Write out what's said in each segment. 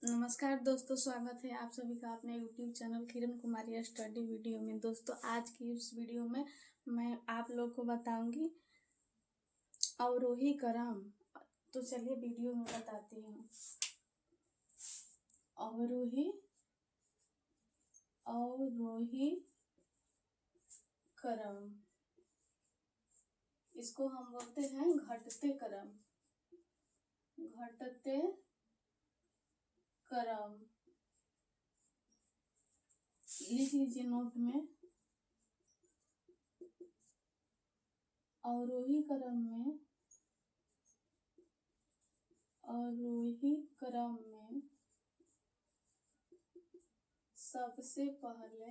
नमस्कार दोस्तों, स्वागत है आप सभी का अपने YouTube channel Kiran Kumari study video में। दोस्तों, आज की इस वीडियो में मैं आप लोग को बताऊंगी अवरोही क्रम। तो चलिए वीडियो में बताती हूँ। अवरोही क्रम, इसको हम बोलते हैं घटते क्रम। घटते क्रम लिख लीजिए नोट में। अवरोही क्रम में सबसे पहले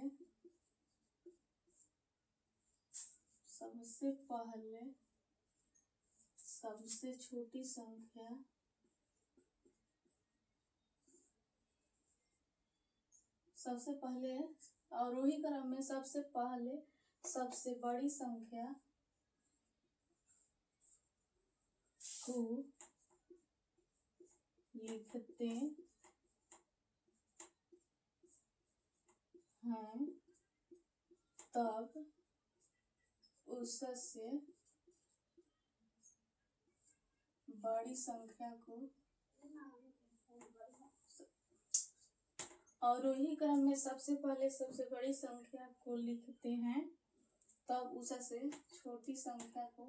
सबसे छोटी संख्या सबसे पहले अवरोही क्रम में सबसे पहले सबसे बड़ी संख्या को लिखते हैं, तब उससे बड़ी संख्या को अवरोही क्रम में सबसे पहले सबसे बड़ी संख्या को लिखते हैं, तब उससे छोटी संख्या को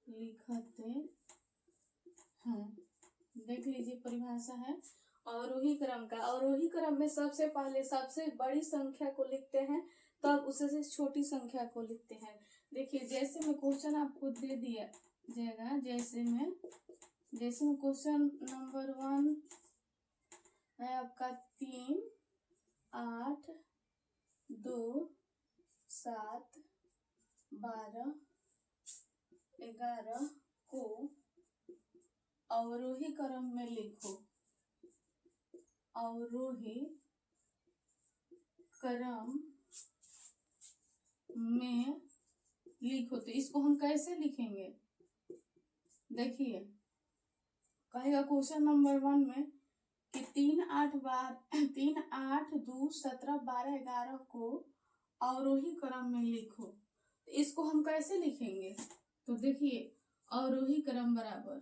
लिखते हैं। देख लीजिए, परिभाषा है अवरोही क्रम का। अवरोही क्रम में सबसे पहले सबसे बड़ी संख्या को लिखते हैं, तब उससे छोटी संख्या को लिखते हैं। देखिए, जैसे मैं क्वेश्चन आपको दे दिया जाएगा, जैसे में क्वेश्चन नंबर 1 है आपका 3, 8, 2, 7, 12, 11 को अवरोही क्रम में लिखो। अवरोही क्रम में लिखो, तो इसको हम कैसे लिखेंगे? देखिए, कहेगा क्वेश्चन नंबर 1 में कि 3, 8, 2, 17, 12, 11 को अवरोही क्रम में लिखो। तो इसको हम कैसे लिखेंगे? तो देखिए, अवरोही क्रम बराबर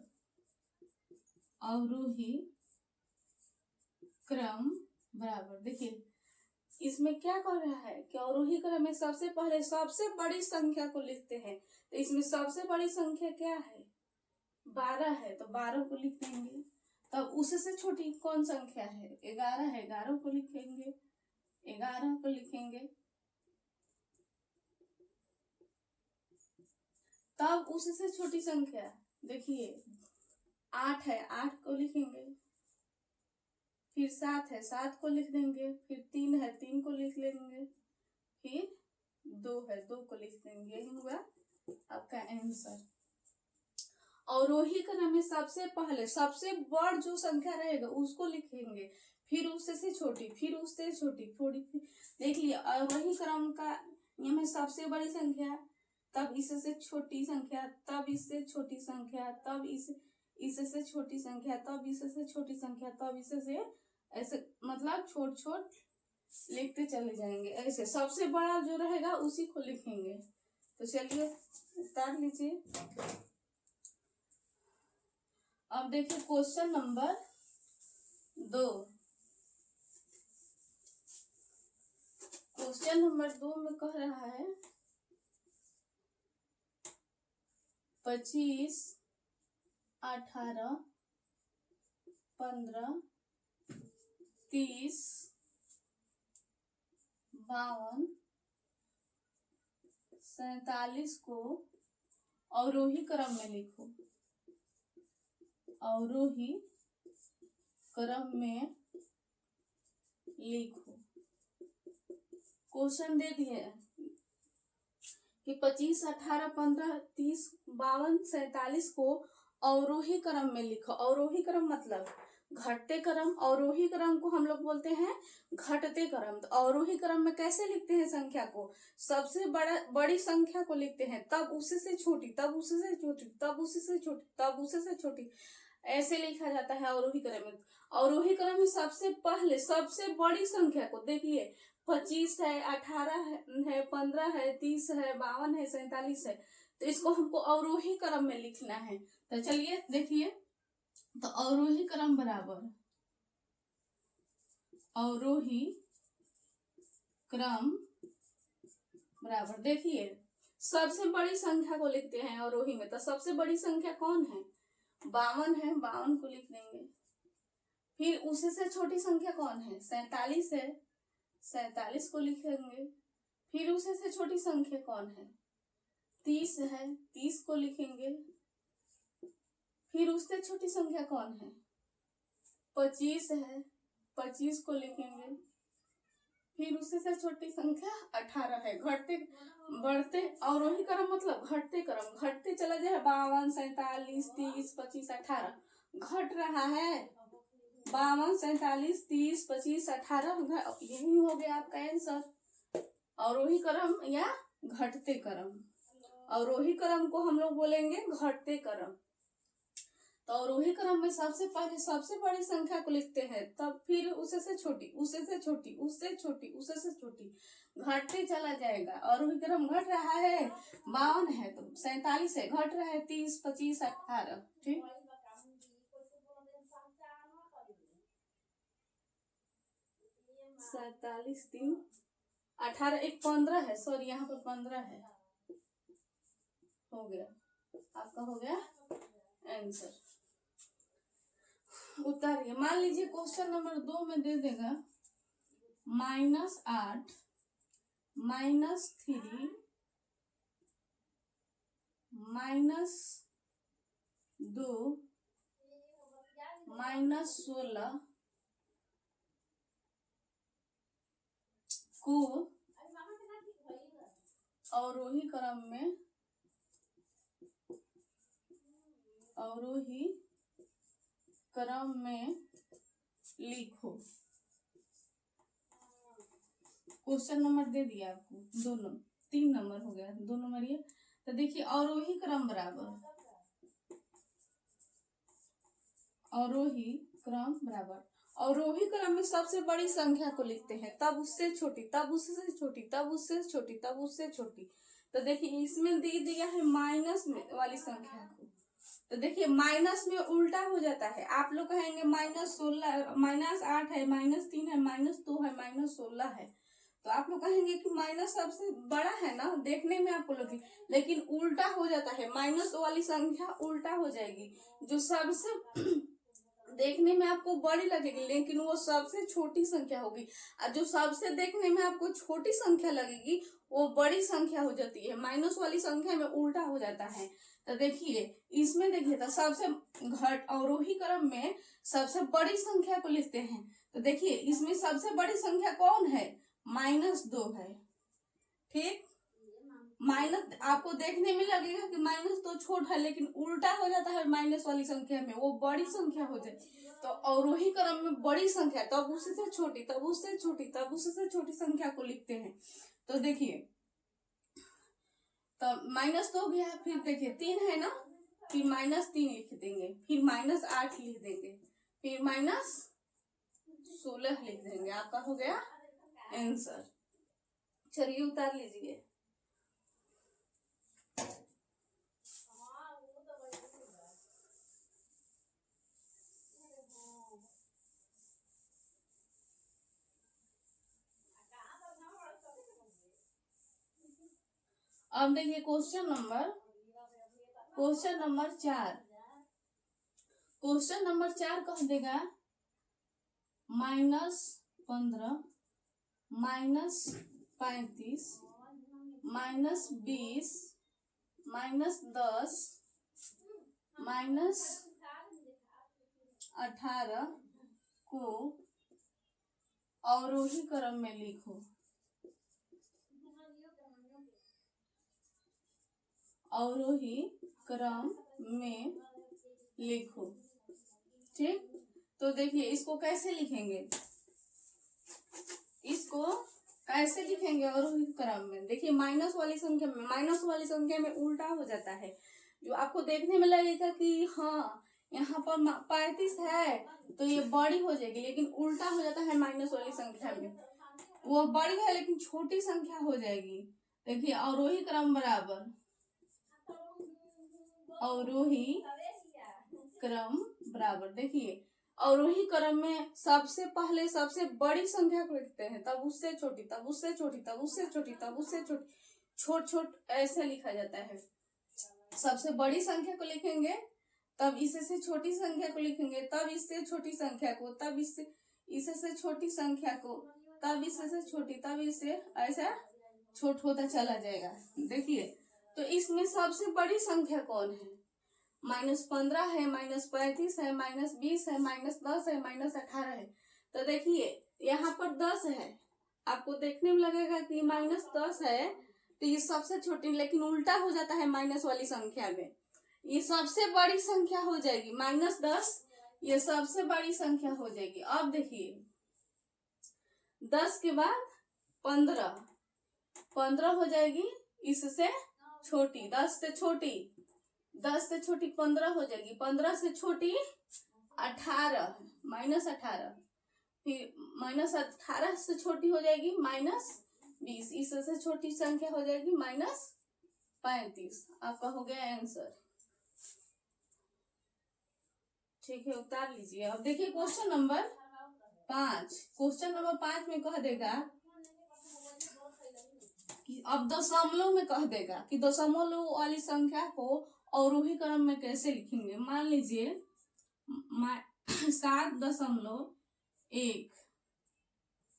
देखिए इसमें क्या कर रहा है कि अवरोही क्रम में सबसे पहले सबसे बड़ी संख्या को लिखते हैं। तो इसमें सबसे बड़ी संख्या क्या है? 12 है, तो 12 को लिख देंगे। तब उससे छोटी कौन संख्या है? 11 है, 11 को लिखेंगे। 11 को लिखेंगे। तब उससे छोटी संख्या देखिए 8 है, 8 को लिखेंगे। फिर 7 है, 7 को लिख देंगे। फिर 3 है, 3 को लिख लेंगे। फिर 2 है, 2 को लिख देंगे। यही हुआ आपका आंसर। अवरोही क्रम में सबसे पहले सबसे बड़ जो संख्या रहेगा उसको लिखेंगे, फिर उससे छोटी, फिर उससे छोटी, थोड़ी। देख लिया, अवरोही क्रम का नियम है सबसे बड़ी संख्या, तब इससे छोटी संख्या, तब इससे छोटी संख्या, तब इससे छोटी संख्या, तब इससे छोटी संख्या, तब इससे ऐसे, मतलब छोट छोट लिखते चले जाएंगे। ऐसे सबसे बड़ा जो रहेगा उसी को लिखेंगे। तो चलिए उतार लीजिए। अब देखिए क्वेश्चन नंबर 2। क्वेश्चन नंबर 2 में कह रहा है 25, 18, 15, 30, 52, 47 को अवरोही क्रम में लिखो। अवरोही क्रम में लिखो। क्वेश्चन दे दिए कि 25, 18, 15, 30, 52, 47 को अवरोही क्रम में लिखो। अवरोही क्रम मतलब घटते क्रम, अवरोही क्रम को हम लोग बोलते हैं घटते क्रम। तो अवरोही क्रम में कैसे लिखते हैं संख्या को? सबसे बड़ी संख्या को लिखते हैं, तब उसी से छोटी, तब उसी से छोटी, तब उसी से छोटी, तब उसी से छोटी, ऐसे लिखा जाता है अवरोही क्रम में। अवरोही क्रम में सबसे पहले सबसे बड़ी संख्या को देखिए, 25 है, 18 है, 15 है, 30 है, 52 है, 47 है। तो इसको हमको अवरोही क्रम में लिखना है। तो चलिए देखिए, तो अवरोही क्रम बराबर अवरोही क्रम बराबर, देखिए सबसे बड़ी संख्या को लिखते हैं अवरोही में। तो सबसे बड़ी संख्या कौन है? 52 है, 52 को लिख देंगे। फिर उसी से छोटी संख्या कौन है? 47 है, 47 को लिखेंगे। फिर उसी से छोटी संख्या कौन है? 30 है, 30 को लिखेंगे। फिर उससे छोटी संख्या कौन है? 25 है, 25 को लिखेंगे। फिर उससे से छोटी संख्या 18 है। घटते बढ़ते अवरोही क्रम मतलब घटते क्रम, घटते चला जाए 52, 47, 30, 25, 18, घट रहा है 52, 47, 30, 25, 18, यही हो गया आपका आंसर, अवरोही क्रम या घटते क्रम। अवरोही क्रम को हम लोग बोलेंगे घटते क्रम। तो अवरोही क्रम में सबसे पहले सबसे बड़ी संख्या को लिखते हैं, तब फिर उसे से छोटी, उसे से छोटी, उससे छोटी, उसे से छोटी, घटते चला जाएगा। अवरोही क्रम घट रहा है, 52 है तो 47 है, घट रहा है 30, 25, 18, ठीक। 47, 3, 18, एक 15 है, सॉरी यहाँ पर 15 है। हो गया, आपका हो गया आंसर। उतारिए, मान लीजिए क्वेश्चन नंबर 2 में दे देगा -8 -3 -2 -16 को अवरोही क्रम में लिखो। क्वेश्चन नंबर दे दिया आपको, 3 नंबर हो गया, 2 नंबर ये। तो देखिए अवरोही क्रम बराबर अवरोही क्रम में सबसे बड़ी संख्या को लिखते हैं, तब उससे छोटी, तब उससे छोटी, तब उससे छोटी, तब उससे छोटी। तो देखिए इसमें दे दिया है माइनस वाली संख्या को। तो देखिए माइनस में उल्टा हो जाता है। आप लोग कहेंगे -16, -8 है, -3 है, -2 है, -16 है। तो आप लोग कहेंगे कि माइनस सबसे बड़ा है ना, देखने में आपको लगे, लेकिन उल्टा हो जाता है। माइनस वाली संख्या उल्टा हो जाएगी, जो सबसे देखने में आपको बड़ी लगेगी, लेकिन वो सबसे छोटी संख्या होगी। और जो सबसे देखने में आपको छोटी संख्या लगेगी, वो बड़ी संख्या हो जाती है। माइनस वाली संख्या में उल्टा हो जाता है। तो देखिए इसमें देखिए, तो सबसे अवरोही क्रम में सबसे बड़ी संख्या को लिखते हैं। तो देखिए इसमें सबसे बड़ी संख्या कौन है? -2 है, ठीक। माइनस आपको देखने में लगेगा कि -2 छोटा है, लेकिन उल्टा हो जाता है माइनस वाली संख्या में, वो बड़ी संख्या हो जाती है। तो अवरोही क्रम में बड़ी संख्या, तब उससे से छोटी, तब उससे छोटी, तब उससे से छोटी संख्या को लिखते हैं। तो देखिए, तो -2 हो गया, फिर देखिए 3 है ना, फिर -3 लिख देंगे, फिर -8 लिख देंगे, फिर -16 लिख देंगे। आपका हो गया आंसर। चलिए उतार लीजिए। अब देखिए क्वेश्चन नंबर 4। क्वेश्चन नंबर 4 कह देगा -15 -35 -20 -10 -18 को अवरोही क्रम में लिखो। अवरोही क्रम में लिखो, ठीक। तो देखिए इसको कैसे लिखेंगे, इसको कैसे लिखेंगे अवरोही क्रम में। देखिए माइनस वाली संख्या में उल्टा हो जाता है। जो आपको देखने में लगेगा कि हाँ यहाँ पर 35 है तो ये बड़ी हो जाएगी, लेकिन उल्टा हो जाता है माइनस वाली संख्या में। वो बड़ी है लेकिन छोटी संख्या हो जाएगी। देखिए अवरोही क्रम बराबर अवरोही क्रम बराबर, देखिए अवरोही क्रम में सबसे पहले सबसे बड़ी संख्या को लिखते हैं, तब उससे छोटी, तब उससे छोटी, तब उससे छोटी, तब उससे छोटी, छोट छोट ऐसे लिखा जाता है। सबसे बड़ी संख्या को लिखेंगे, तब इससे छोटी संख्या को लिखेंगे, तब इससे छोटी संख्या को, तब इससे छोटी संख्या को, तब इससे छोटी, तब इससे ऐसा छोट होता चला जाएगा। देखिए तो इसमें सबसे बड़ी संख्या कौन है? -15 है, -35 है, -20 है, -10 है, -18 है। तो देखिए यहाँ पर 10 है, आपको देखने में लगेगा कि -10 है तो ये सबसे छोटी, लेकिन उल्टा हो जाता है माइनस वाली संख्या में। ये सबसे बड़ी संख्या हो जाएगी, -10 ये सबसे बड़ी संख्या हो जाएगी। अब देखिए 10 के बाद 15 हो जाएगी, इससे छोटी 10 से छोटी, 10 से छोटी 15 हो जाएगी, 15 से छोटी 18, -18, फिर -18 से छोटी हो जाएगी -20, इससे छोटी संख्या हो जाएगी -35। आपका हो गया आंसर। ठीक है, उतार लीजिए। अब देखिए क्वेश्चन नंबर 5। क्वेश्चन नंबर 5 में कह देगा कि अब दशमलव में कह देगा कि दशमलव वाली संख्या को अवरोही क्रम में कैसे लिखेंगे। मान लीजिए 7.1,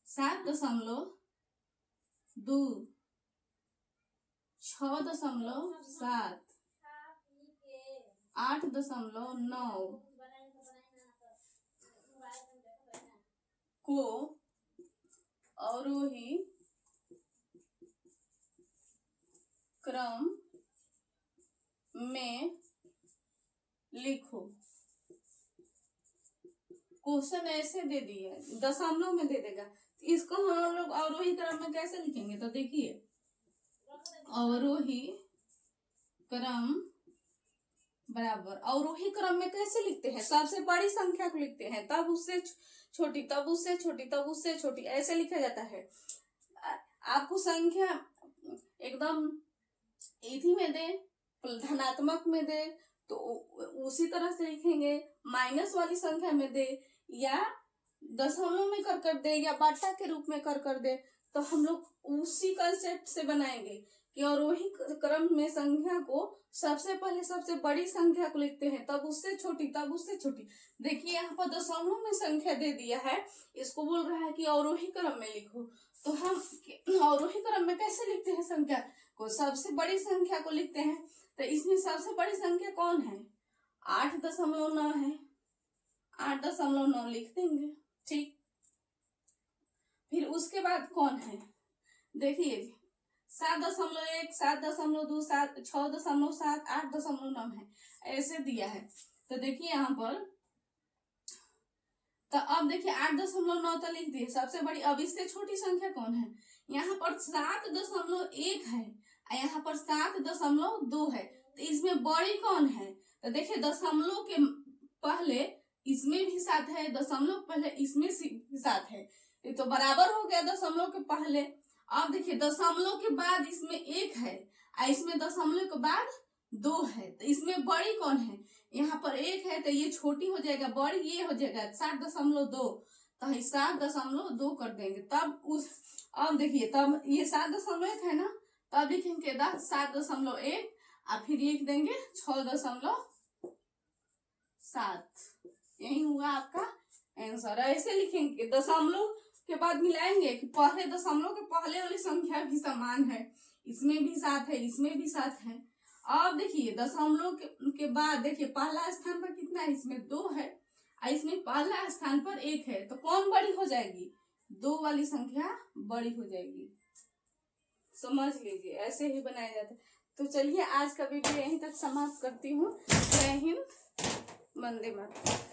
7.2, 6.7, 8.9 को अवरोही क्रम में लिखो। क्वेश्चन ऐसे दे दिए, दशमलव में दे देगा, इसको हम लोग अवरोही क्रम में कैसे लिखेंगे। तो देखिए अवरोही क्रम बराबर, अवरोही क्रम में कैसे लिखते हैं, सबसे बड़ी संख्या को लिखते हैं, तब उससे छोटी, तब उससे छोटी, तब उससे छोटी, ऐसे लिखा जाता है। आपको संख्या एकदम इसी में दे, धनात्मक में दे तो उसी तरह से लिखेंगे, माइनस वाली संख्या में दे या दशमलव में कर दे या बाटा के रूप में कर दे, तो हम लोग उसी कंसेप्ट से बनाएंगे कि अवरोही क्रम में संख्या को सबसे पहले सबसे बड़ी संख्या को लिखते हैं, तब उससे छोटी, तब उससे छोटी। देखिए यहाँ पर दशमलव में संख्या दे दिया है, इसको बोल रहा है कि अवरोही क्रम में लिखो। तो हम अवरोही क्रम में कैसे लिखते हैं संख्या को, सबसे बड़ी संख्या को लिखते हैं। तो इसमें सबसे बड़ी संख्या कौन है, 8.9 है, 8.9 लिख देंगे। ठीक, फिर उसके बाद कौन है, देखिए 7.1, 7.2, 6.7, 8.9 है, ऐसे दिया है। तो देखिए यहाँ पर, तो अब देखिए 8.9 तो लिख दिए सबसे बड़ी। अब इससे छोटी संख्या कौन है, यहाँ पर 7.1 है, यहाँ पर 7.2 है, तो इसमें बड़ी कौन है। तो देखिए दशमलव के पहले इसमें भी 7 है, दशमलव पहले इसमें भी 7 है, ये तो बराबर हो गया दशमलव के पहले। अब देखिए दशमलव के बाद इसमें 1 है, इसमें दशमलव के बाद 2 है, तो इसमें बड़ी कौन है, यहाँ पर 1 है तो ये छोटी हो जाएगा, बड़ी ये हो जाएगा 7.2, तो 7.2 कर देंगे। तब अब देखिए तब ये 7.1 है ना, तब लिखेंगे 7.1 और फिर लिख देंगे 6.7। यही हुआ आपका आंसर। ऐसे लिखेंगे, दशमलव के बाद मिलाएंगे कि पहले दशमलव के पहले वाली संख्या भी समान है, इसमें भी 7 है, इसमें भी 7 है। अब देखिए दशमलव के बाद देखिए पहला स्थान पर कितना है, इसमें 2 है, इसमें पहला स्थान पर 1 है, तो कौन बड़ी हो जाएगी, 2 वाली संख्या बड़ी हो जाएगी। समझ लीजिए, ऐसे ही बनाया जाता है। तो चलिए आज का वीडियो यहीं तक समाप्त करती हूँ। जय हिंद, वंदे मातरम।